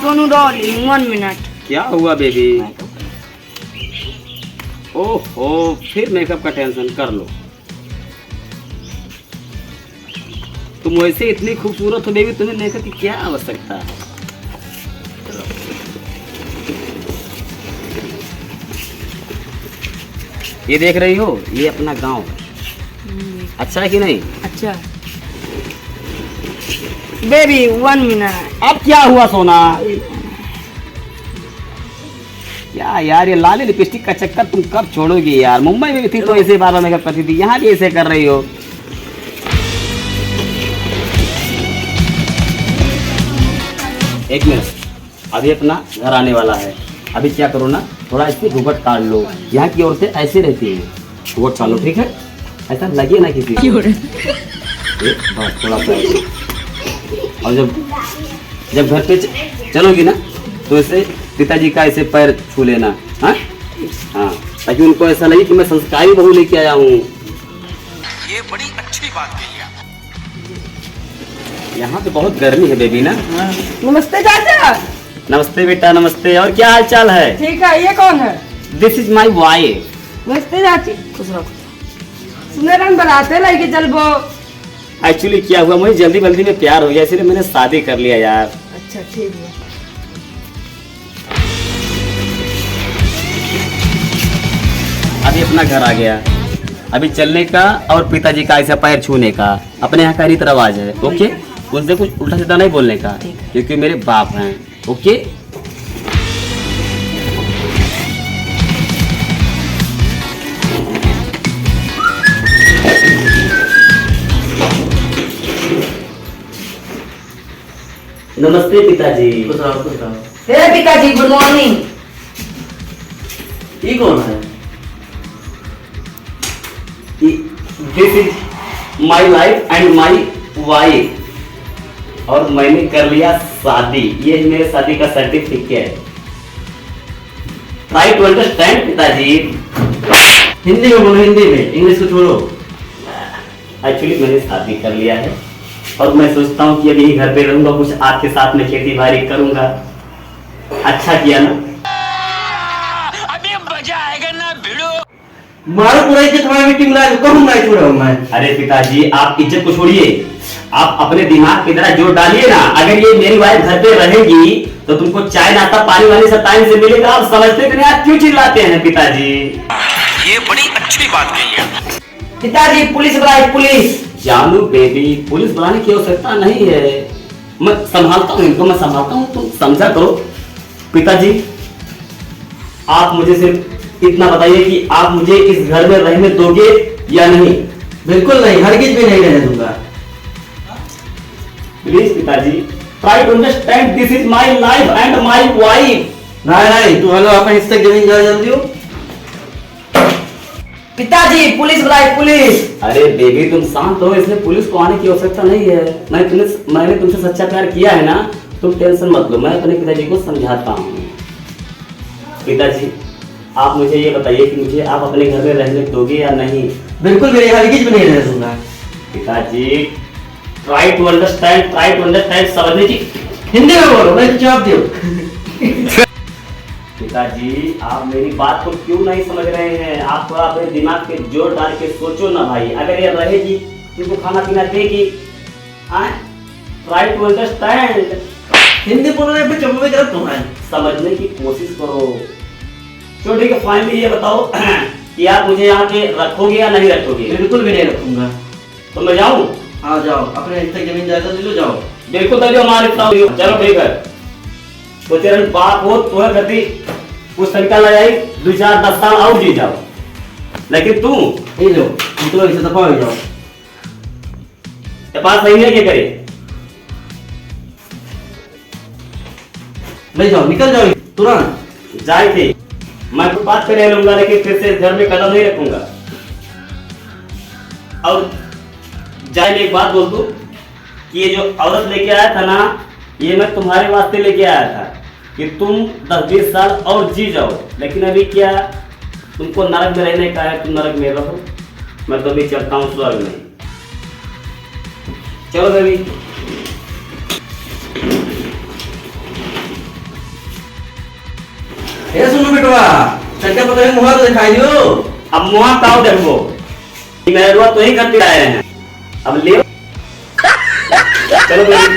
Sonu darling 1 minute. क्या हुआ baby? ओहो, फिर मेकअप का टेंशन कर लो। तुम वैसे इतनी खूबसूरत हो बेबी, तुम्हें मेकअप की क्या आवश्यकता है? ये देख रही हो, ये अपना गांव है। अच्छा है कि नहीं? अच्छा बेबी 1 मिनट। अब क्या हुआ सोना? क्या यार, ये लाली लिपस्टिक का चक्कर तुम कब छोड़ोगी यार? मुंबई में भी थी तो ऐसे बार बार मेकअप करती थी, यहाँ भी ऐसे कर रही हो। एक मिनट, अभी अपना घर आने वाला है। अभी क्या करो ना, थोड़ा इसकी घूंघट काट लो। यहाँ की औरतें ऐसे रहती हैं, घूंघट काट लो, ठीक है? ऐसा लगे ना किसी को। बस थोड़ा सा। और जब घर पे चलोगी ना तो ऐसे पिताजी का ऐसे पैर छू लेना। हाँ हाँ, ताकि उनको ऐसा लगे कि मैं संस्कारी बहू लेके आया हूँ। ये बड़ी अच्छी बात कही आप। यहाँ पे बहुत गर्मी है बेबी ना। नमस्ते चाचा। नमस्ते बेटा, नमस्ते। और क्या हाल चाल है? ठीक है, ये कौन है? This is my wife. नमस्ते चाची। खुश रहो। सुने रंग बनाते लेके चलबो। एक्चुअली क्या हुआ, मुझे जल्दी जल्दी में प्यार हो गया, इसलिए मैंने शादी कर लिया यार। अच्छा ठीक है। अभी अपना घर आ गया। अभी चलने का और पिताजी का ऐसा पैर छूने का अपने यहाँ का रीत रिवाज है। ओके, उनसे कुछ उल्टा सीधा नहीं बोलने का, क्योंकि मेरे बाप हैं। ओके, नमस्ते पिताजी। खुश रहो, खुश रहो। हे पिताजी, गुड मॉर्निंग। ये कौन है? This is my life and my wife. और मैंने कर लिया शादी। ये मेरे शादी का सर्टिफिकेट। ट्राई टू अंडरस्टैंड पिताजी। हिंदी में बोलो, हिंदी में, इंग्लिश को छोड़ो। एक्चुअली मैंने शादी कर लिया है और मैं सोचता हूँ कि अभी यही घर पे रहूंगा, कुछ आपके साथ में खेती बाड़ी करूंगा। अच्छा किया ना? अभी मजा आएगा ना भिड़ो। मारो पूरा इज्जत हमारी मीटिंग ला, कहूँ मैं छोड़ा मैं। अरे पिताजी, आप इज्जत को छोड़िए, आप अपने दिमाग की तरह जोर डालिए ना। अगर ये मेरी वाइफ घर पे रहेगी तो तुमको चाय नाश्ता पानी वानी सब टाइम से मिलेगा। आप समझते कि नहीं? आप क्यों चिल्लाते हैं पिताजी? ये बड़ी अच्छी बात कही आप। पिताजी पुलिस बुलाए, पुलिस। जानू बेबी, पुलिस बुलाने की आवश्यकता नहीं है। मैं संभालता हूँ इनको, मैं संभालता हूँ, तुम समझा करो। पिताजी, आप मुझे सिर्फ इतना बताइए कि आप मुझे इस घर में रहने दोगे या नहीं? बिल्कुल नहीं, हरगिज भी नहीं रहने दूंगा। प्लीज पिताजी, try to understand, this is my life and my wife. नहीं नहीं, तू हेलो अपने हिस्से की जमीन जा जल्दी हो। पिताजी पुलिस बुलाए, पुलिस। अरे बेबी, तुम शांत हो, इसमें पुलिस को आने की आवश्यकता नहीं है। मैंने तुमसे सच्चा प्यार किया है ना, तुम टेंशन मत लो, मैं अपने पिताजी को समझाता हूँ। पिताजी, आप मुझे ये बताइए कि मुझे आप अपने घर में रहने दोगे या नहीं? बिल्कुल मेरी हरगिज भी नहीं रहने दूंगा। पिताजी, ट्राई टू अंडरस्टैंड, समझने की। हिंदी में बोलो, मैं जवाब दो। पिताजी, आप मेरी बात को क्यों नहीं समझ रहे हैं? आप थोड़ा अपने दिमाग पे जोर डाल के सोचो ना भाई। अगर ये रहेगी, तुमको खाना पीना देगी, ट्राई टू अंडरस्टैंड। हिंदी बोलने पे चुप में गलत तुम्हारे। समझने की कोशिश करो। चलो ठीक है, फाइनली ये बताओ कि आप मुझे यहाँ पे रखोगे या नहीं रखोगे? बिल्कुल भी नहीं रखूंगा। तो मैं जाऊँ? हाँ जाओ, अपने हिस्से की जमीन जायदाद ले लो, जाओ। बिल्कुल तभी हमारे साथ। चलो ठीक है, तो तेरा बाप हो तुम्हें करती कुछ तरीका लगाई, 2-4-10 साल और जी जाओ। लेकिन तू ये लो, निकलो इसे, दफा हो जाओ। ये बात सही है, क्या करे? ले जाओ, निकल जाओ तुरंत। जाए थे, मैं तो बात पे रह लूंगा, लेकिन फिर से घर में कदम नहीं रखूंगा। और जाए एक बात बोल दूं कि ये जो औरत लेके आया था ना, ये मैं तुम्हारे वास्ते लेके आया था कि तुम 10-20 साल और जी जाओ। लेकिन अभी क्या, तुमको नरक में रहने का है, तुम नरक में रहो, मैं तो अभी चलता हूँ स्वर्ग में। चलो बेबी। चक्कर पकड़े मुहा तो दिखाई दियो। अब मुहा ताओ देखो, मेरा रुआ तो ही करते आए हैं, अब लियो। चलो बेटी।